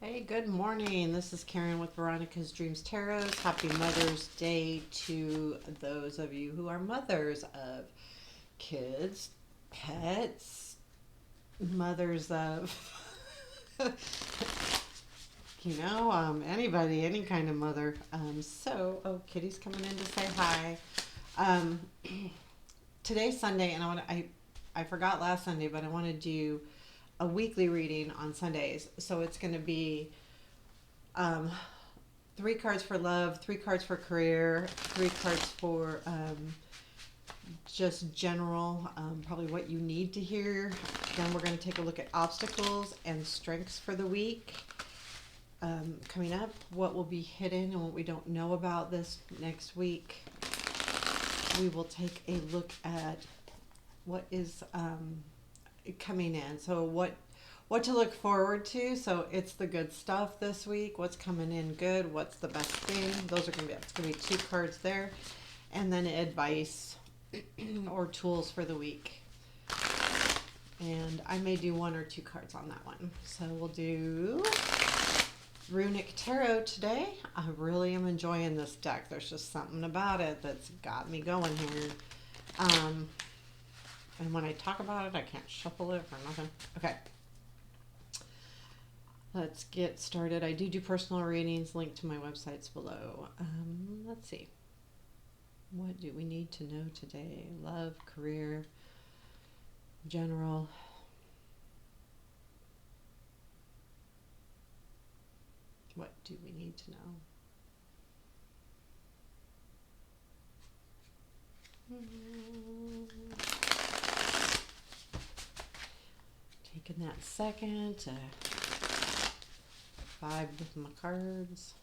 Hey, good morning. This is Karen with Veronica's Dreams Tarot. Happy Mother's Day to those of you who are mothers of kids, pets, mothers of, anybody, any kind of mother. Kitty's coming in to say hi. Um, Today's Sunday, and I forgot last Sunday, but I want to do a weekly reading on Sundays. So it's going to be um, three cards for love, three cards for career, three cards for just general, probably what you need to hear. Then we're going to take a look at obstacles and strengths for the week. Coming up, what will be hidden and what we don't know about this next week. We will take a look at what is coming in. So what to look forward to. So it's the good stuff this week. What's coming in good? What's the best thing? Those are it's gonna be two cards there, and then advice or tools for the week. And I may do one or two cards on that one. So we'll do Runic Tarot today. I really am enjoying this deck. There's just something about it that's got me going here. And when I talk about it, I can't shuffle it for nothing. Okay. Let's get started. I do personal readings. Link to my websites below. Let's see. What do we need to know today? Love, career, general. What do we need to know? Taking that second to vibe with my cards.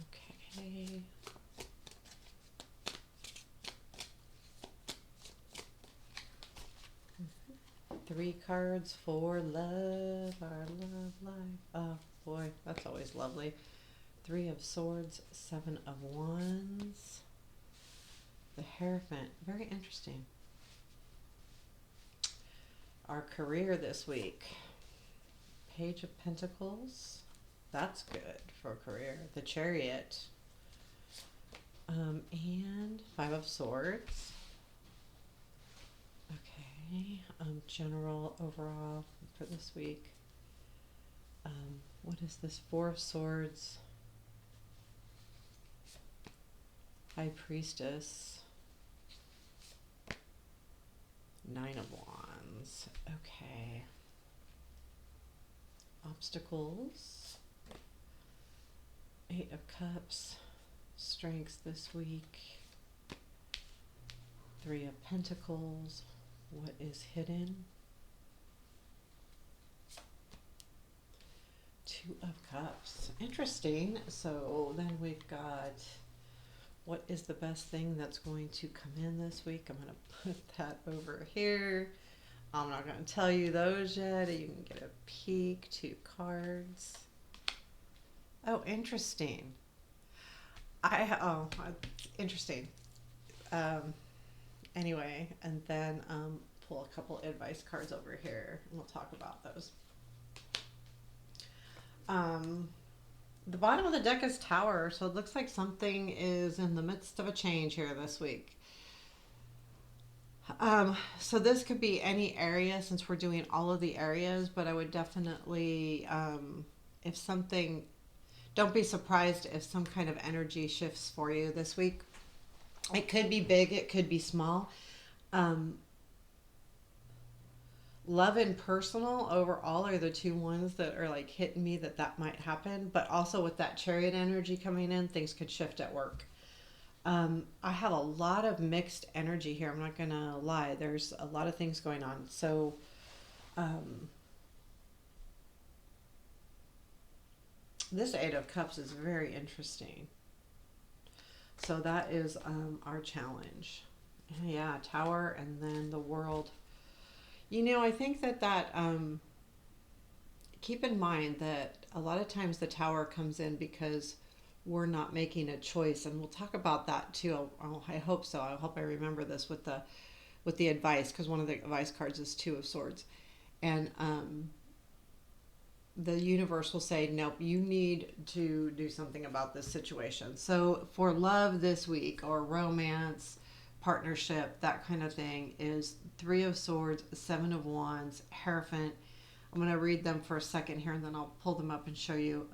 Okay. Three cards for love, our love life. Oh boy, that's always lovely. Three of Swords, Seven of Wands. The Hierophant, very interesting. Our career this week. Page of Pentacles, that's good for career. The Chariot, and Five of Swords. Okay, general overall for this week. What is this? Four of Swords, High Priestess, Nine of Wands. Okay. Obstacles, Eight of Cups, strengths this week, Three of Pentacles, what is hidden, Two of Cups. Interesting. So then we've got what is the best thing that's going to come in this week. I'm going to put that over here. I'm not going to tell you those yet. You can get a peek. Two cards. Oh, interesting. Interesting. Anyway, and then pull a couple advice cards over here, and we'll talk about those. The bottom of the deck is Tower, so it looks like something is in the midst of a change here this week. So this could be any area since we're doing all of the areas, but I would definitely, if something, don't be surprised if some kind of energy shifts for you this week. It could be big, it could be small. Love and personal overall are the two ones that are like hitting me that might happen. But also with that Chariot energy coming in, things could shift at work. I have a lot of mixed energy here. I'm not going to lie. There's a lot of things going on. So, this Eight of Cups is very interesting. So that is our challenge. Yeah, Tower and then the World. I think that keep in mind that a lot of times the Tower comes in because we're not making a choice, and we'll talk about that too. I hope so. I hope I remember this with with the advice, because one of the advice cards is Two of Swords. And the universe will say, nope, you need to do something about this situation. So for love this week, or romance, partnership, that kind of thing, is Three of Swords, Seven of Wands, Hierophant. I'm going to read them for a second here, and then I'll pull them up and show you.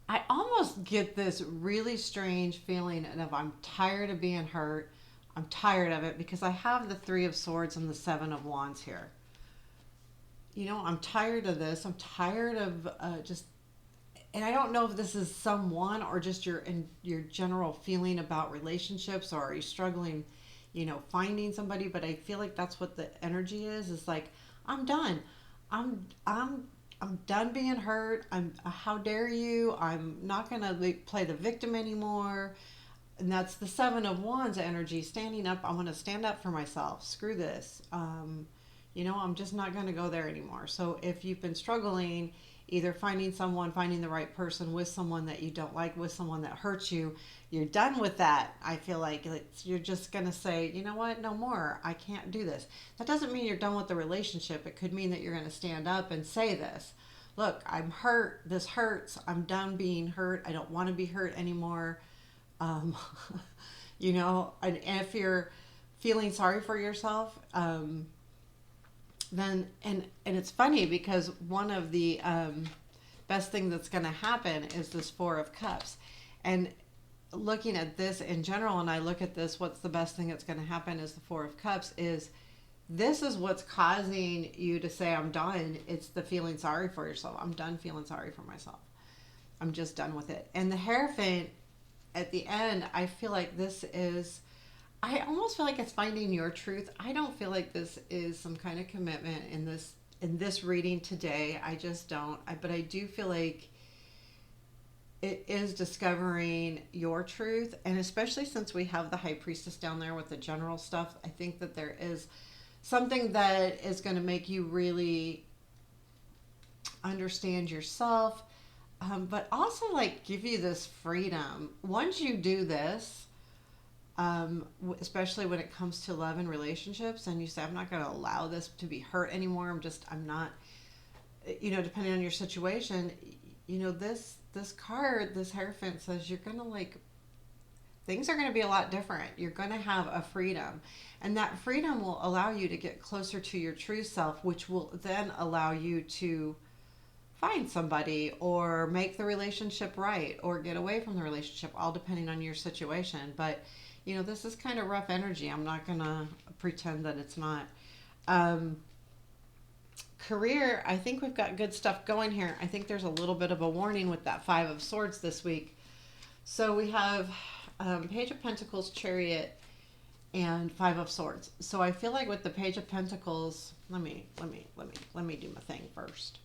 I almost get this really strange feeling of I'm tired of being hurt. I'm tired of it, because I have the Three of Swords and the Seven of Wands here. You know, I'm tired of this. I'm tired of just, and I don't know if this is someone or just your general feeling about relationships, or are you struggling, finding somebody. But I feel like that's what the energy is. It's like, I'm done. I'm done being hurt. How dare you? I'm not gonna play the victim anymore. And that's the Seven of Wands energy, standing up. I'm gonna stand up for myself. Screw this. I'm just not gonna go there anymore. So if you've been struggling, either finding the right person, with someone that you don't like, with someone that hurts you, you're done with that. I feel like you're just going to say, you know what, no more. I can't do this. That doesn't mean you're done with the relationship. It could mean that you're going to stand up and say this. Look, I'm hurt. This hurts. I'm done being hurt. I don't want to be hurt anymore. Um, and if you're feeling sorry for yourself, then and it's funny, because one of the best thing that's going to happen is this Four of Cups. And looking at this in general, and I look at this, what's the best thing that's going to happen is the Four of Cups. Is this is what's causing you to say, I'm done. It's the feeling sorry for yourself. I'm done feeling sorry for myself. I'm just done with it. And the Hierophant at the end, I feel like this is, I almost feel like it's finding your truth. I don't feel like this is some kind of commitment in this reading today. I just don't. But I do feel like it is discovering your truth, and especially since we have the High Priestess down there with the general stuff, I think that there is something that is going to make you really understand yourself, but also give you this freedom. Once you do this, especially when it comes to love and relationships, and you say, I'm not going to allow this to be hurt anymore. I'm not, depending on your situation, this card, this Hierophant, says you're going to things are going to be a lot different. You're going to have a freedom, and that freedom will allow you to get closer to your true self, which will then allow you to find somebody, or make the relationship right, or get away from the relationship, all depending on your situation. But this is kind of rough energy. I'm not going to pretend that it's not. Career, I think we've got good stuff going here. I think there's a little bit of a warning with that Five of Swords this week. So we have Page of Pentacles, Chariot, and Five of Swords. So I feel like with the Page of Pentacles, let me do my thing first.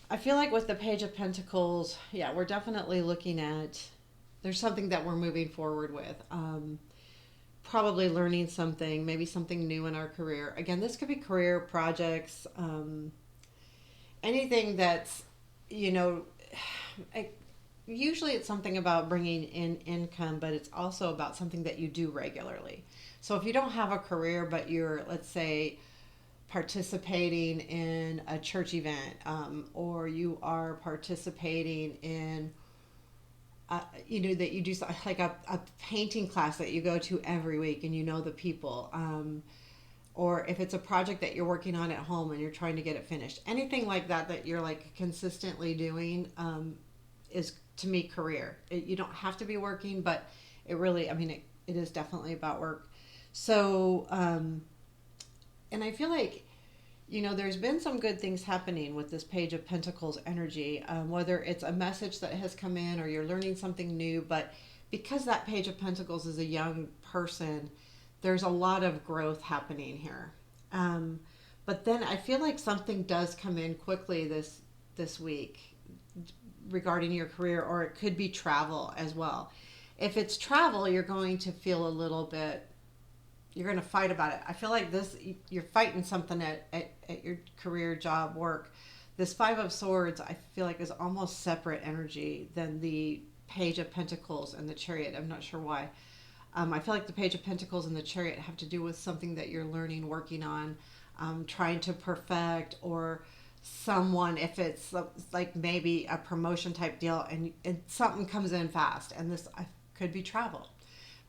I feel like with the Page of Pentacles, yeah, we're definitely looking at, there's something that we're moving forward with. Probably learning something, maybe something new in our career. Again, this could be career, projects, anything that's, usually it's something about bringing in income, but it's also about something that you do regularly. So if you don't have a career, but you're, let's say, participating in a church event, or you are participating in that you do like a painting class that you go to every week, and the people, or if it's a project that you're working on at home and you're trying to get it finished, anything like that you're consistently doing, is to me career. You don't have to be working, but it really, it is definitely about work. So and I feel like there's been some good things happening with this Page of Pentacles energy, whether it's a message that has come in or you're learning something new. But because that Page of Pentacles is a young person, there's a lot of growth happening here. But then I feel like something does come in quickly this week regarding your career, or it could be travel as well. If it's travel, you're going to feel a little bit, you're going to fight about it. I feel like you're fighting something at your career, job, work. This Five of Swords, I feel like, is almost separate energy than the Page of Pentacles and the Chariot. I'm not sure why. I feel like the Page of Pentacles and the Chariot have to do with something that you're learning, working on, trying to perfect, or someone, if it's like maybe a promotion type deal, and something comes in fast, and this could be travel.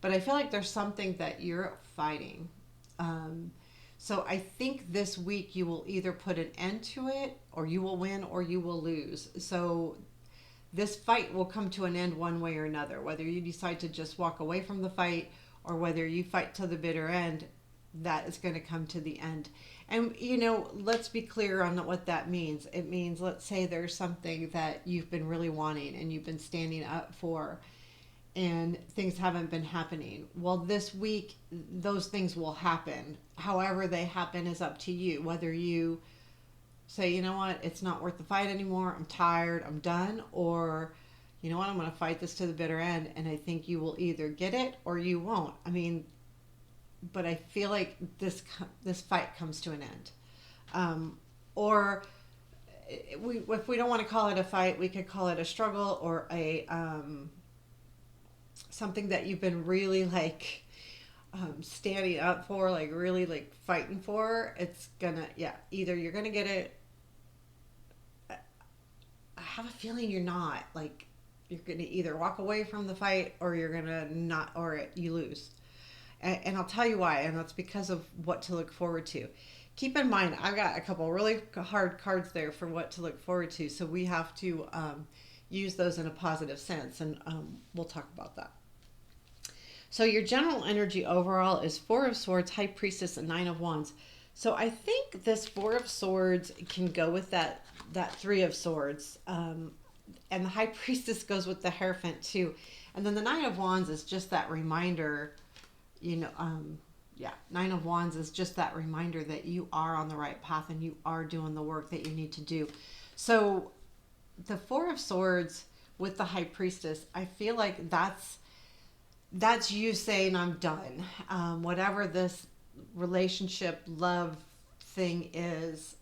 But I feel like there's something that you're fighting. So I think this week you will either put an end to it, or you will win, or you will lose. So this fight will come to an end one way or another, whether you decide to just walk away from the fight or whether you fight to the bitter end. That is going to come to the end. And let's be clear on what that means. It means, let's say there's something that you've been really wanting and you've been standing up for, and things haven't been happening. Well, this week those things will happen. However they happen is up to you, whether you say, you know what, it's not worth the fight anymore, I'm tired, I'm done, or you know what, I'm going to fight this to the bitter end. And I think you will either get it or you won't. I mean, but I feel like this fight comes to an end. Or if we don't want to call it a fight, we could call it a struggle, or a something that you've been really like standing up for, like really like fighting for. It's gonna, either you're gonna get it. I have a feeling you're not. Like, you're gonna either walk away from the fight, or you're gonna not, or you lose. And I'll tell you why, and that's because of what to look forward to. Keep in mind, I've got a couple really hard cards there for what to look forward to, so we have to use those in a positive sense, and we'll talk about that. So your general energy overall is Four of Swords, High Priestess, and Nine of Wands. So I think this Four of Swords can go with that Three of Swords, and the High Priestess goes with the Hierophant too. And then the Nine of Wands is just that reminder. Nine of Wands is just that reminder that you are on the right path and you are doing the work that you need to do. So the Four of Swords with the High Priestess, I feel like that's you saying, I'm done. Whatever this relationship, love thing is,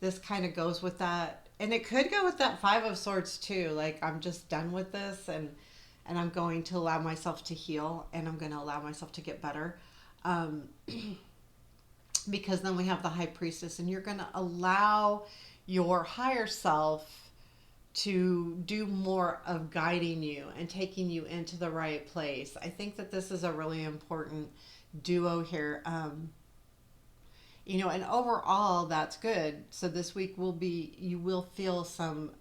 this kind of goes with that. And it could go with that Five of Swords too. Like, I'm just done with this, and I'm going to allow myself to heal, and I'm going to allow myself to get better. Because then we have the High Priestess, and you're going to allow your higher self to do more of guiding you and taking you into the right place. I think that this is a really important duo here. And overall, that's good. So this week you will feel some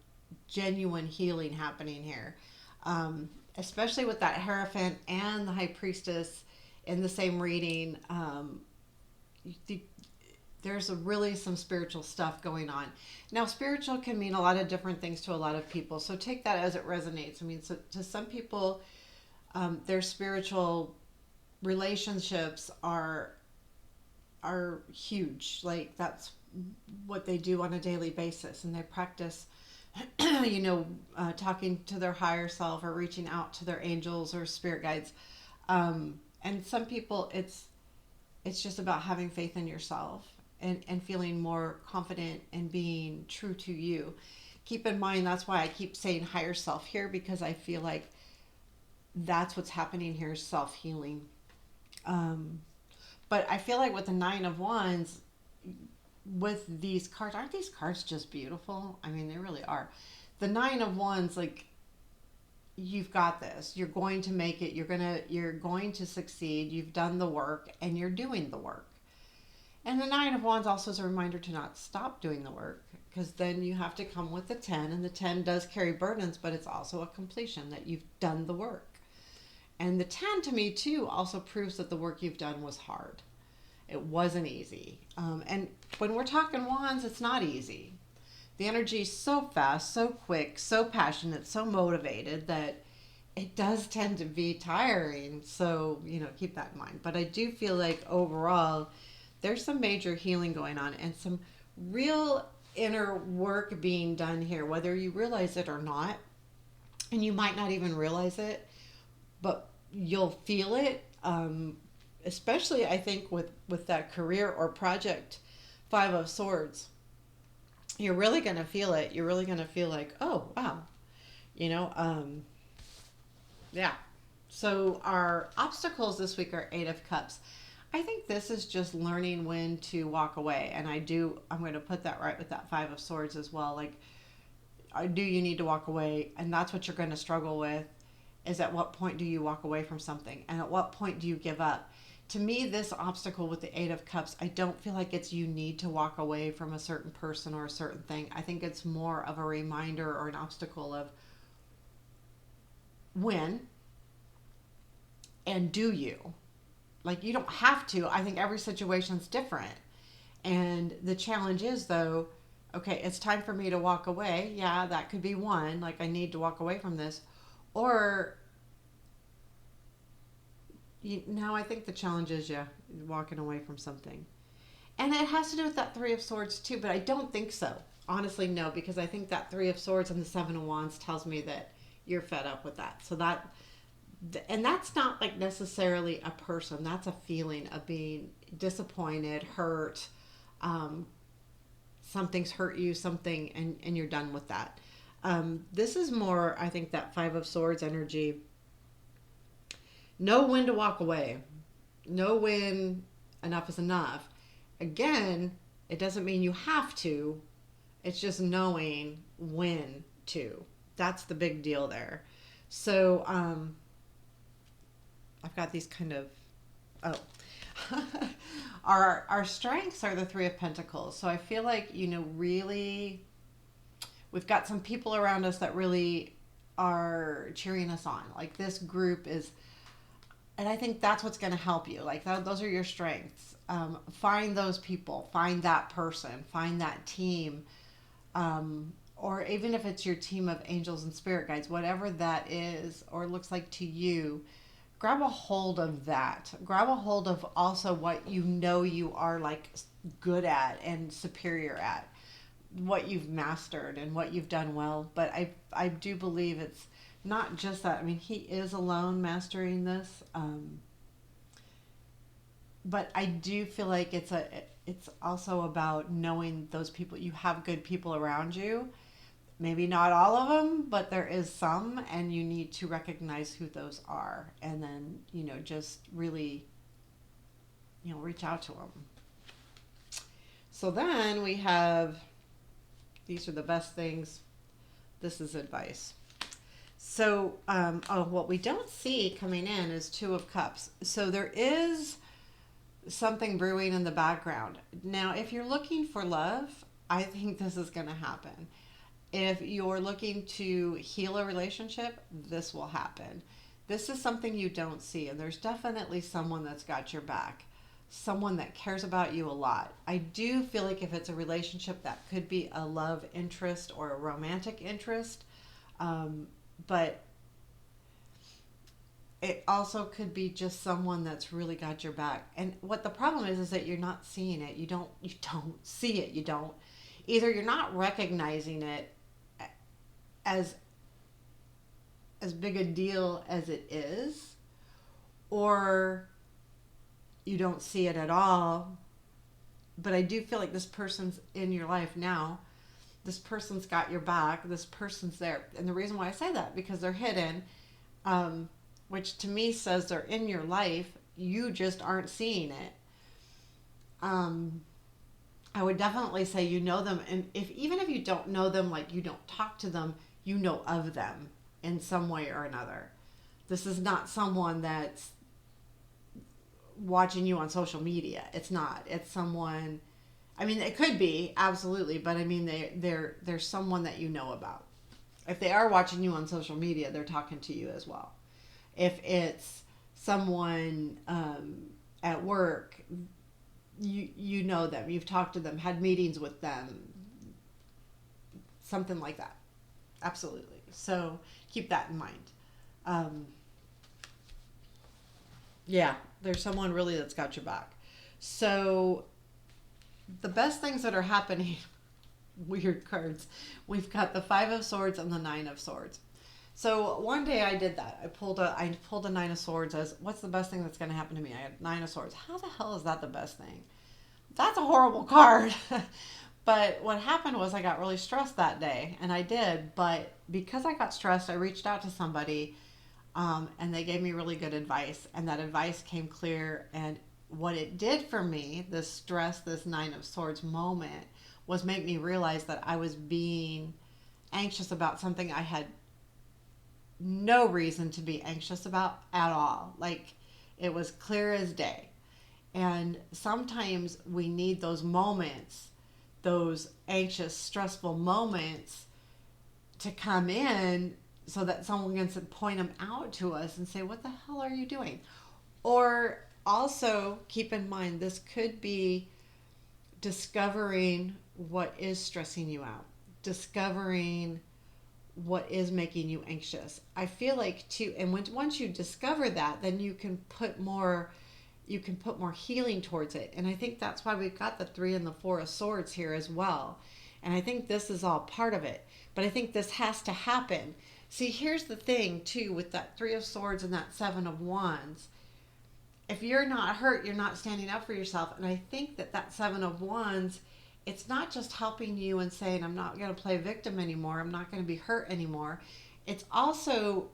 genuine healing happening here. Especially with that Hierophant and the High Priestess in the same reading. There's really some spiritual stuff going on. Now, spiritual can mean a lot of different things to a lot of people, so take that as it resonates. I mean, so to some people, their spiritual relationships are huge. Like, that's what they do on a daily basis, and they practice talking to their higher self, or reaching out to their angels or spirit guides. And some people, it's just about having faith in yourself and feeling more confident and being true to you. Keep in mind, that's why I keep saying higher self here, because I feel like that's what's happening here, is self-healing. But I feel like with the Nine of Wands, with these cards, aren't these cards just beautiful? I mean, they really are. The Nine of Wands, like, you've got this. You're going to make it. You're going to succeed. You've done the work, and you're doing the work. And the Nine of Wands also is a reminder to not stop doing the work, because then you have to come with the 10, and the 10 does carry burdens, but it's also a completion, that you've done the work. And the 10, to me too, also proves that the work you've done was hard. It wasn't easy. And when we're talking wands, it's not easy. The energy is so fast, so quick, so passionate, so motivated that it does tend to be tiring. So, keep that in mind. But I do feel like overall, there's some major healing going on and some real inner work being done here, whether you realize it or not. And you might not even realize it, but you'll feel it. Especially, I think, with that career or project, Five of Swords. You're really going to feel it. You're really going to feel like, oh, wow. you know, yeah. So our obstacles this week are Eight of Cups. I think this is just learning when to walk away. And I'm going to put that right with that Five of Swords as well. Like, do you need to walk away? And that's what you're going to struggle with, is at what point do you walk away from something? And at what point do you give up? To me, this obstacle with the Eight of Cups, I don't feel like it's you need to walk away from a certain person or a certain thing. I think it's more of a reminder or an obstacle of when and do you. Like, you don't have to. I think every situation's different. And the challenge is, though, okay, it's time for me to walk away. Yeah, that could be one. Like, I need to walk away from this. Or, now I think the challenge is, yeah, walking away from something. And it has to do with that Three of Swords, too. But I don't think so. Honestly, no. Because I think that Three of Swords and the Seven of Wands tells me that you're fed up with that. So that, and that's not like necessarily a person. That's a feeling of being disappointed, hurt, something's hurt you, something, and you're done with that. This is more, I think, that Five of Swords energy. Know when to walk away. Know when enough is enough. Again, it doesn't mean you have to. It's just knowing when to. That's the big deal there. So, I've got these kind of, oh. Our strengths are the Three of Pentacles. So I feel like, really, we've got some people around us that really are cheering us on. Like, this group is, and I think that's what's going to help you. Like, those are your strengths. Find those people, find that person, find that team. Or even if it's your team of angels and spirit guides, whatever that is or looks like to you, grab a hold of that. Grab a hold of also what you are like good at and superior at, what you've mastered and what you've done well. But I do believe it's not just that. I mean, he is alone mastering this. But I do feel like it's also about knowing those people. You have good people around you. Maybe not all of them, but there is some, and you need to recognize who those are, and then, just really, reach out to them. So then we have, these are the best things. This is advice. So, what we don't see coming in is Two of Cups. So there is something brewing in the background. Now, if you're looking for love, I think this is going to happen. If you're looking to heal a relationship, this will happen. This is something you don't see, and there's definitely someone that's got your back, someone that cares about you a lot. I do feel like if it's a relationship, that could be a love interest or a romantic interest, but it also could be just someone that's really got your back. And what the problem is that you're not seeing it. You don't see it. Either you're not recognizing it as big a deal as it is, or you don't see it at all. But I do feel like this person's in your life now. This person's got your back. This person's there. And the reason why I say that, because they're hidden, which to me says they're in your life. You just aren't seeing it. I would definitely say you know them, and even if you don't know them, like you don't talk to them, you know of them in some way or another. This is not someone that's watching you on social media. It's not. It's someone, I mean, it could be, absolutely, but I mean, they're someone that you know about. If they are watching you on social media, they're talking to you as well. If it's someone at work, you know them, you've talked to them, had meetings with them, something like that. Absolutely. So keep that in mind. Yeah, there's someone really that's got your back. So the best things that are happening, weird cards, we've got the Five of Swords and the Nine of Swords. So one day I did that. I pulled a Nine of Swords as, what's the best thing that's going to happen to me? I had Nine of Swords. How the hell is that the best thing? That's a horrible card. But what happened was I got really stressed that day, and I did. But because I got stressed, I reached out to somebody, and they gave me really good advice. And that advice came clear. And what it did for me, this stress, this Nine of Swords moment, was make me realize that I was being anxious about something I had no reason to be anxious about at all. Like it was clear as day. And sometimes we need those moments, those anxious, stressful moments to come in so that someone can point them out to us and say, "What the hell are you doing?" Or also keep in mind, this could be discovering what is stressing you out, discovering what is making you anxious. I feel like too, and once you discover that, then you can put more healing towards it. And I think that's why we've got the Three and the Four of Swords here as well. And I think this is all part of it. But I think this has to happen. See, here's the thing too with that Three of Swords and that Seven of Wands. If you're not hurt, you're not standing up for yourself. And I think that Seven of Wands, it's not just helping you and saying, I'm not going to play victim anymore. I'm not going to be hurt anymore. It's also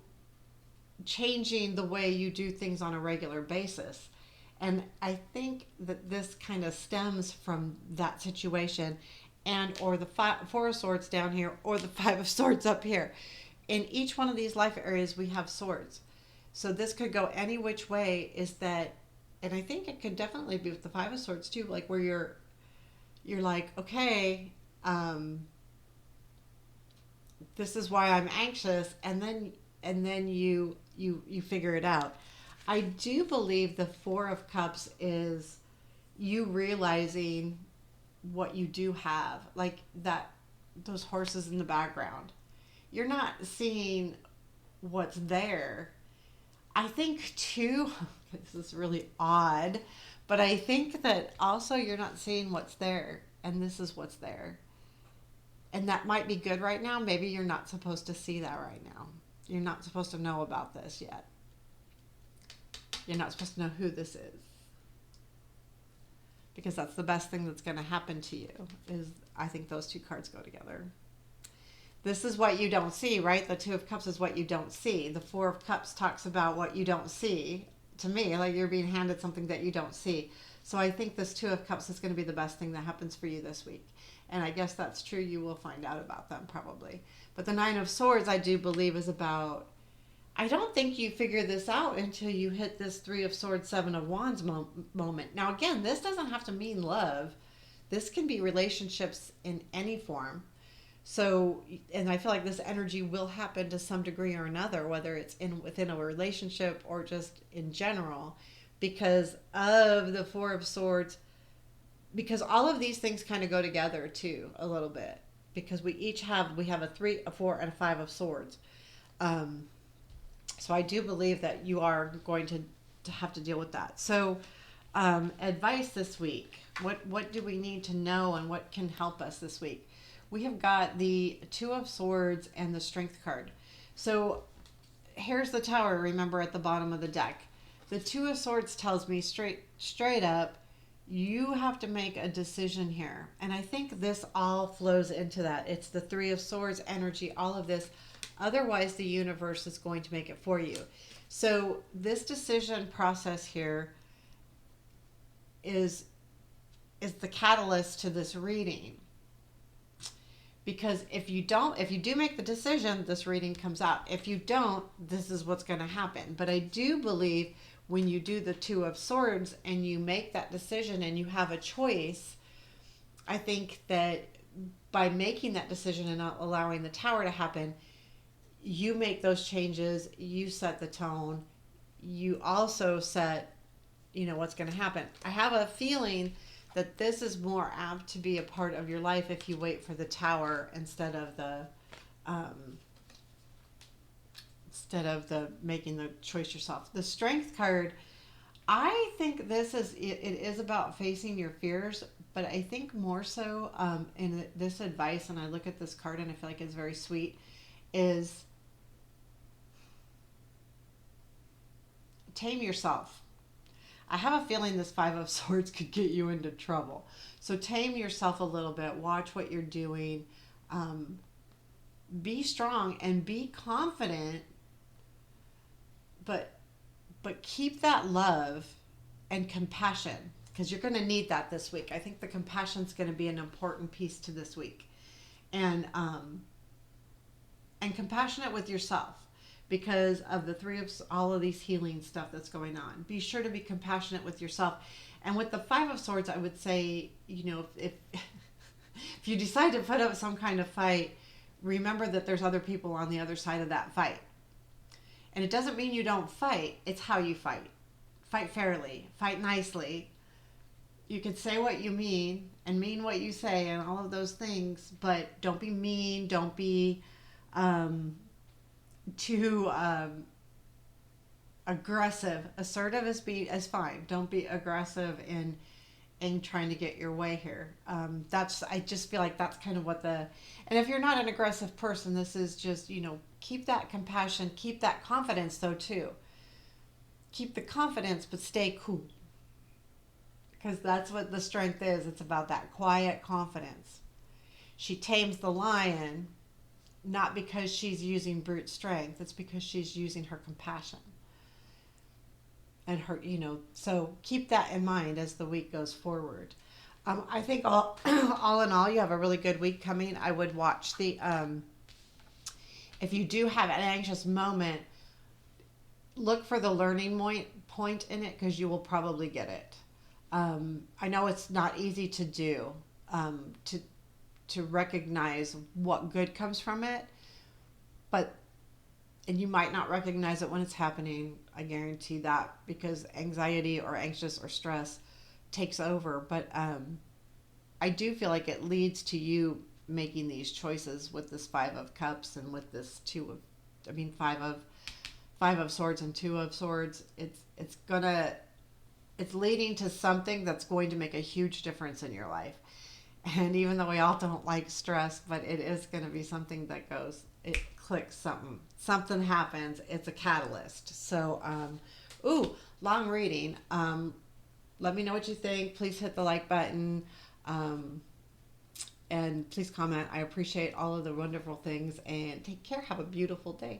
changing the way you do things on a regular basis. And I think that this kind of stems from that situation, and or the Four of Swords down here, or the Five of Swords up here. In each one of these life areas, we have swords. So this could go any which way. Is that, and I think it could definitely be with the Five of Swords too, like where you're like, okay, this is why I'm anxious, and then you figure it out. I do believe the Four of Cups is you realizing what you do have, like that those horses in the background. You're not seeing what's there. I think too, this is really odd, but I think that also you're not seeing what's there, and this is what's there. And that might be good right now. Maybe you're not supposed to see that right now. You're not supposed to know about this yet. You're not supposed to know who this is. Because that's the best thing that's going to happen to you, is I think those two cards go together. This is what you don't see, right? The Two of Cups is what you don't see. The Four of Cups talks about what you don't see. To me, like you're being handed something that you don't see. So I think this Two of Cups is going to be the best thing that happens for you this week. And I guess that's true. You will find out about them probably. But the Nine of Swords, I do believe, is about, I don't think you figure this out until you hit this Three of Swords, Seven of Wands moment. Now, again, this doesn't have to mean love. This can be relationships in any form. So, and I feel like this energy will happen to some degree or another, whether it's within a relationship or just in general, because of the Four of Swords, because all of these things kind of go together too, a little bit, because we have a Three, a Four, and a Five of Swords. So I do believe that you are going to have to deal with that. So, advice this week. What do we need to know, and what can help us this week? We have got the Two of Swords and the Strength card. So here's the Tower, remember, at the bottom of the deck. The Two of Swords tells me straight up, you have to make a decision here. And I think this all flows into that. It's the Three of Swords energy, all of this. Otherwise, the universe is going to make it for you. So this decision process here is the catalyst to this reading. Because if you do make the decision, this reading comes out. If you don't, this is what's going to happen. But I do believe when you do the Two of Swords and you make that decision and you have a choice, I think that by making that decision and not allowing the Tower to happen, you make those changes, you set the tone, you also set, what's going to happen. I have a feeling that this is more apt to be a part of your life if you wait for the Tower instead of the making the choice yourself. The Strength card, I think it is about facing your fears, but I think more so in this advice, and I look at this card and I feel like it's very sweet, is tame yourself. I have a feeling this Five of Swords could get you into trouble. So tame yourself a little bit. Watch what you're doing. Um, be strong and be confident, but keep that love and compassion, because you're going to need that this week. I think the compassion is going to be an important piece to this week, and compassionate with yourself because of the three of all of these healing stuff that's going on. Be sure to be compassionate with yourself. And with the Five of Swords, I would say, if if you decide to put up some kind of fight, remember that there's other people on the other side of that fight. And it doesn't mean you don't fight, it's how you fight. Fight fairly, fight nicely. You can say what you mean and mean what you say and all of those things, but don't be mean, don't be too aggressive. Assertive is fine. Don't be aggressive in trying to get your way here. I just feel like that's kind of and if you're not an aggressive person, this is just, keep that compassion, keep that confidence though too. Keep the confidence, but stay cool. Because that's what the strength is. It's about that quiet confidence. She tames the lion, not because she's using brute strength, it's because she's using her compassion. And so keep that in mind as the week goes forward. I think all in all, you have a really good week coming. I would watch if you do have an anxious moment, look for the learning point in it, because you will probably get it. I know it's not easy to do, to recognize what good comes from it, and you might not recognize it when it's happening. I guarantee that, because anxiety or anxious or stress takes over. But I do feel like it leads to you making these choices with this Five of Cups and with this Five of Swords and Two of Swords. It's leading to something that's going to make a huge difference in your life. And even though we all don't like stress, but it is going to be something that it clicks, something happens. It's a catalyst. So, long reading. Let me know what you think. Please hit the like button. And please comment. I appreciate all of the wonderful things, and take care. Have a beautiful day.